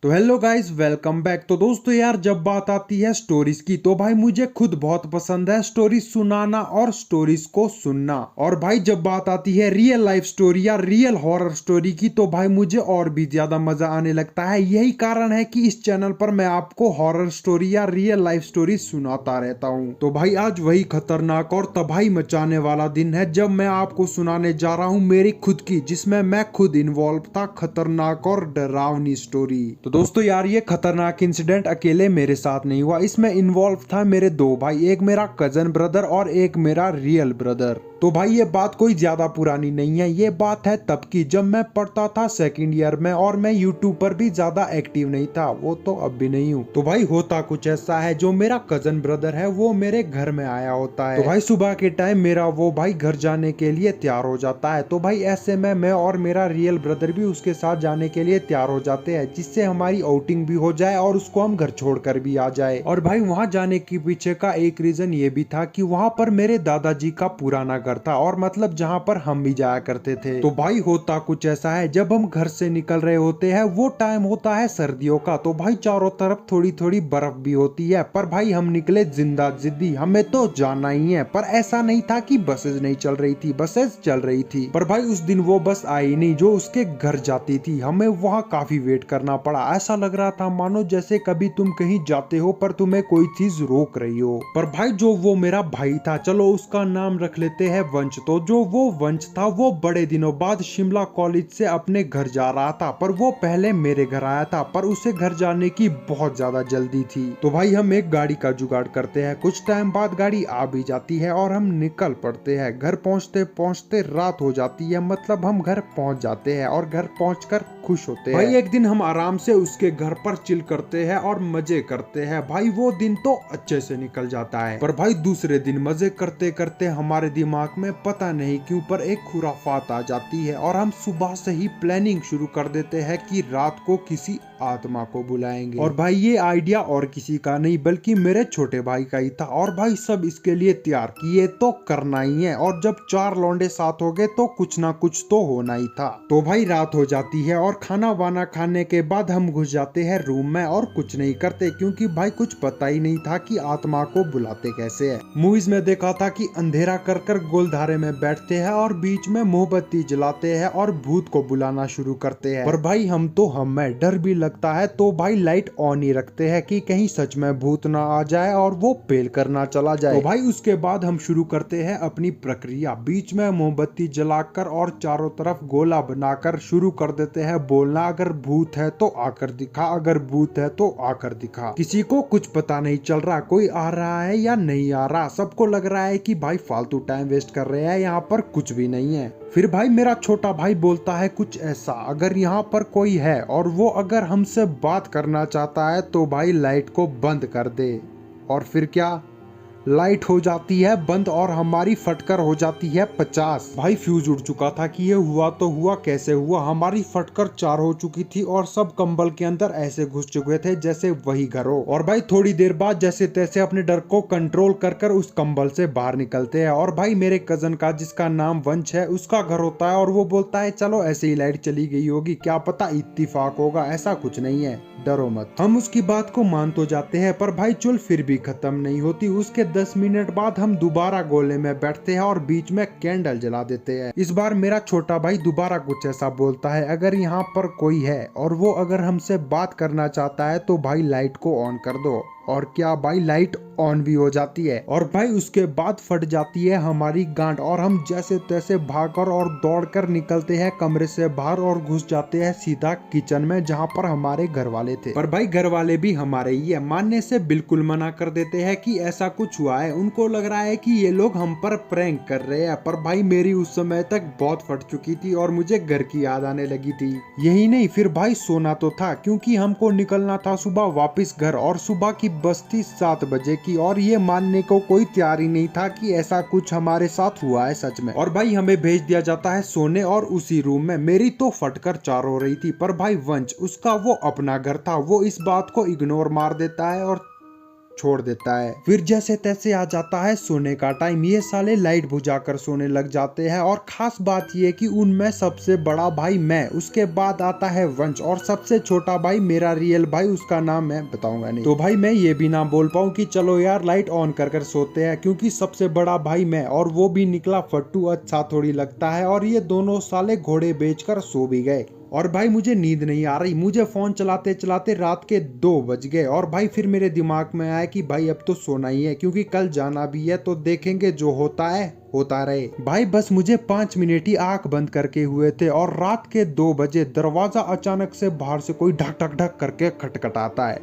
तो hello guys, welcome back. तो दोस्तों यार, जब बात आती है स्टोरीज की तो भाई मुझे खुद बहुत पसंद है स्टोरीज सुनाना और स्टोरीज को सुनना। और भाई जब बात आती है रियल लाइफ स्टोरी या रियल हॉरर स्टोरी की तो भाई मुझे और भी ज्यादा मजा आने लगता है। यही कारण है कि इस चैनल पर मैं आपको हॉरर स्टोरी या रियल लाइफ स्टोरी सुनाता रहता हूँ। तो भाई आज वही खतरनाक और तबाही मचाने वाला दिन है जब मैं आपको सुनाने जा रहा हूँ मेरी खुद की, जिसमें मैं खुद इन्वॉल्व था, खतरनाक और डरावनी स्टोरी। तो दोस्तों यार, ये खतरनाक इंसिडेंट अकेले मेरे साथ नहीं हुआ, इसमें इन्वॉल्व था मेरे दो भाई, एक मेरा कजन ब्रदर और एक मेरा रियल ब्रदर। तो भाई ये बात कोई ज्यादा पुरानी नहीं है, ये बात है तब की जब मैं पढ़ता था सेकंड ईयर में और मैं यूट्यूब पर भी ज्यादा एक्टिव नहीं था, वो तो अब भी नहीं हूँ। तो भाई होता कुछ ऐसा है, जो मेरा कजन ब्रदर है वो मेरे घर में आया होता है। तो भाई सुबह के टाइम मेरा वो भाई घर जाने के लिए तैयार हो जाता है। तो भाई ऐसे में मैं और मेरा रियल ब्रदर भी उसके साथ जाने के लिए तैयार हो जाते हैं, जिससे हमारी आउटिंग भी हो जाए और उसको हम घर छोड़कर भी आ जाए। और भाई वहाँ जाने के पीछे का एक रीजन ये भी था कि वहाँ पर मेरे दादाजी का पुराना घर था, और मतलब जहाँ पर हम भी जाया करते थे। तो भाई होता कुछ ऐसा है, जब हम घर से निकल रहे होते हैं वो टाइम होता है सर्दियों का। तो भाई चारों तरफ थोड़ी थोड़ी बर्फ भी होती है, पर भाई हम निकले जिंदा जिद्दी, हमें तो जाना ही है। पर ऐसा नहीं था कि बसेस नहीं चल रही थी, बसेस चल रही थी, पर भाई उस दिन वो बस आई नहीं जो उसके घर जाती थी। हमें वहाँ काफी वेट करना पड़ा, ऐसा लग रहा था मानो जैसे कभी तुम कहीं जाते हो पर तुम्हें कोई चीज रोक रही हो। पर भाई जो वो मेरा भाई था, चलो उसका नाम रख लेते हैं वंश। तो जो वो वंश था वो बड़े दिनों बाद शिमला कॉलेज से अपने घर जा रहा था, पर वो पहले मेरे घर आया था, पर उसे घर जाने की बहुत ज्यादा जल्दी थी। तो भाई हम एक गाड़ी का जुगाड़ करते हैं, कुछ टाइम बाद गाड़ी आ भी जाती है और हम निकल पड़ते हैं। घर पहुंचते पहुंचते रात हो जाती है, मतलब हम घर पहुंच जाते हैं और घर पहुंचकर खुश होते हैं। भाई एक दिन हम आराम से उसके घर पर चिल करते हैं और मजे करते हैं। भाई वो दिन तो अच्छे से निकल जाता है, पर भाई दूसरे दिन मजे करते करते हमारे दिमाग में पता नहीं क्यों पर एक खुराफात आ जाती है, और हम सुबह से ही प्लानिंग शुरू कर देते हैं कि रात को किसी आत्मा को बुलाएंगे। और भाई ये आइडिया और किसी का नहीं बल्कि मेरे छोटे भाई का ही था, और भाई सब इसके लिए तैयार कि ये तो करना ही है। और जब चार लौंडे साथ हो गए तो कुछ ना कुछ तो होना ही था। तो भाई रात हो जाती है और खाना वाना खाने के बाद हम घुस जाते हैं रूम में और कुछ नहीं करते, क्योंकि भाई कुछ पता ही नहीं था कि आत्मा को बुलाते कैसे है। मूवीज में देखा था कि अंधेरा कर कर गोलधारे में बैठते हैं और बीच में मोमबत्ती जलाते हैं और भूत को बुलाना शुरू करते हैं। पर भाई हम तो हम है, डर भी लगता है, तो भाई लाइट ऑन ही रखते हैं कि कहीं सच में भूत ना आ जाए और वो पेल करना चला जाए। तो भाई उसके बाद हम शुरू करते हैं अपनी प्रक्रिया, बीच में मोमबत्ती जलाकर और चारों तरफ गोला बनाकर शुरू कर देते हैं बोलना, अगर भूत है तो आकर दिखा, अगर भूत है तो आकर दिखा। किसी को कुछ पता नहीं चल रहा कोई आ रहा है या नहीं आ रहा, सबको लग रहा है कि भाई फालतू टाइम वेस्ट कर रहे हैं, यहाँ पर कुछ भी नहीं है। फिर भाई मेरा छोटा भाई बोलता है कुछ ऐसा, अगर यहाँ पर कोई है और वो अगर हमसे बात करना चाहता है तो भाई लाइट को बंद कर दे। और फिर क्या, लाइट हो जाती है बंद और हमारी फटकर हो जाती है 50। भाई फ्यूज उड़ चुका था कि ये हुआ तो हुआ कैसे हुआ। हमारी फटकर 4 हो चुकी थी और सब कंबल के अंदर ऐसे घुस चुके थे जैसे वही घर हो। और भाई थोड़ी देर बाद जैसे तैसे अपने डर को कंट्रोल कर कर उस कंबल से बाहर निकलते हैं। और भाई मेरे कजन का, जिसका नाम वंश है, उसका घर होता है और वो बोलता है चलो ऐसे ही लाइट चली गई होगी, क्या पता इत्तेफाक होगा, ऐसा कुछ नहीं है, डरो मत। हम उसकी बात को मान तो जाते हैं, पर भाई चुल फिर भी खत्म नहीं होती। उसके 10 मिनट बाद हम दोबारा गोले में बैठते हैं और बीच में कैंडल जला देते हैं। इस बार मेरा छोटा भाई दोबारा कुछ ऐसा बोलता है, अगर यहाँ पर कोई है और वो अगर हमसे बात करना चाहता है तो भाई लाइट को ऑन कर दो। और क्या भाई, लाइट ऑन भी हो जाती है और भाई उसके बाद फट जाती है हमारी गांड, और हम जैसे तैसे भागकर और दौड़कर निकलते हैं कमरे से बाहर और घुस जाते हैं सीधा किचन में, जहां पर हमारे घर वाले थे। पर भाई घर वाले भी हमारे ही है, मानने से बिल्कुल मना कर देते हैं कि ऐसा कुछ हुआ है। उनको लग रहा है कि ये लोग हम पर प्रैंक कर रहे हैं। पर भाई मेरी उस समय तक बहुत फट चुकी थी और मुझे घर की याद आने लगी थी। यही नहीं, फिर भाई सोना तो था, क्योंकि हमको निकलना था सुबह वापिस घर, और सुबह की बस थी 7 बजे की, और ये मानने को कोई तैयार ही नहीं था कि ऐसा कुछ हमारे साथ हुआ है सच में। और भाई हमें भेज दिया जाता है सोने, और उसी रूम में मेरी तो फटकर 4 हो रही थी, पर भाई वंश, उसका वो अपना घर था, वो इस बात को इग्नोर मार देता है और छोड़ देता है। फिर जैसे तैसे आ जाता है सोने का टाइम, ये साले लाइट बुझाकर सोने लग जाते हैं और खास बात ये कि उनमें सबसे बड़ा भाई मैं, उसके बाद आता है वंश और सबसे छोटा भाई मेरा रियल भाई, उसका नाम मैं बताऊंगा नहीं। तो भाई मैं ये भी ना बोल पाऊँ कि चलो यार लाइट ऑन कर सोते हैं, क्योंकि सबसे बड़ा भाई मैं और वो भी निकला फट्टू, अच्छा थोड़ी लगता है। और ये दोनों साले घोड़े बेचकर सो भी गए। और भाई मुझे नींद नहीं आ रही, मुझे फोन चलाते चलाते रात के 2 बज गए। और भाई फिर मेरे दिमाग में आया कि भाई अब तो सोना ही है, क्योंकि कल जाना भी है, तो देखेंगे जो होता है होता रहे। भाई बस मुझे 5 मिनट ही आंख बंद करके हुए थे और रात के 2 बजे दरवाजा अचानक से बाहर से कोई ढक ढक ढक करके खटखटाता है,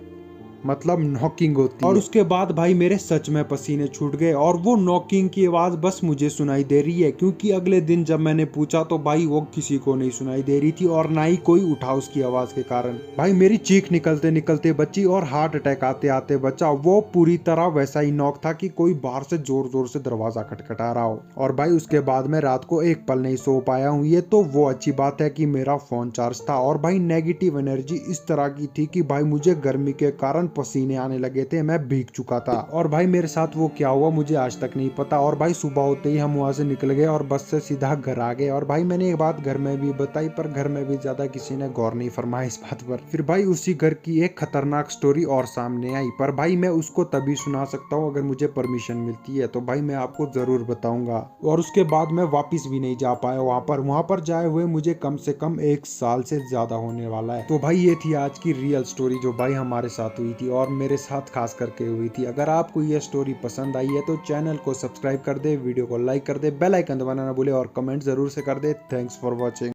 मतलब नॉकिंग होती है। और उसके बाद भाई मेरे सच में पसीने छूट गए और वो नॉकिंग की आवाज बस मुझे सुनाई दे रही है, क्योंकि अगले दिन जब मैंने पूछा तो भाई वो किसी को नहीं सुनाई दे रही थी और ना ही कोई उठा उसकी आवाज के कारण। भाई मेरी चीख निकलते निकलते बची और हार्ट अटैक आते आते बचा। वो पूरी तरह वैसा ही नॉक था कि कोई बाहर से जोर जोर से दरवाजा खटखटा रहा हो। और भाई उसके बाद मैं रात को एक पल नहीं सो पाया हूँ। ये तो वो अच्छी बात है कि मेरा फोन चार्ज था। और भाई नेगेटिव एनर्जी इस तरह की थी कि भाई मुझे गर्मी के कारण पसीने आने लगे थे, मैं भीग चुका था। और भाई मेरे साथ वो क्या हुआ मुझे आज तक नहीं पता। और भाई सुबह होते ही हम वहां से निकल गए और बस से सीधा घर आ गए। और भाई मैंने एक बात घर में भी बताई, पर घर में भी ज्यादा किसी ने गौर नहीं फरमाया इस बात पर। फिर भाई उसी घर की एक खतरनाक स्टोरी और सामने आई, पर भाई मैं उसको तभी सुना सकता हूँ अगर मुझे परमिशन मिलती है, तो भाई मैं आपको जरूर बताऊंगा। और उसके बाद मैं वापिस भी नहीं जा पाया वहां पर जाए हुए मुझे कम से कम 1 साल से ज्यादा होने वाला है। तो भाई ये थी आज की रियल स्टोरी जो भाई हमारे साथ हुई थी और मेरे साथ खास करके हुई थी। अगर आपको ये स्टोरी पसंद आई है तो चैनल को सब्सक्राइब कर दे, वीडियो को लाइक कर दे, बेल आइकन दबाना ना भूले और कमेंट जरूर से कर दे। Thanks for watching.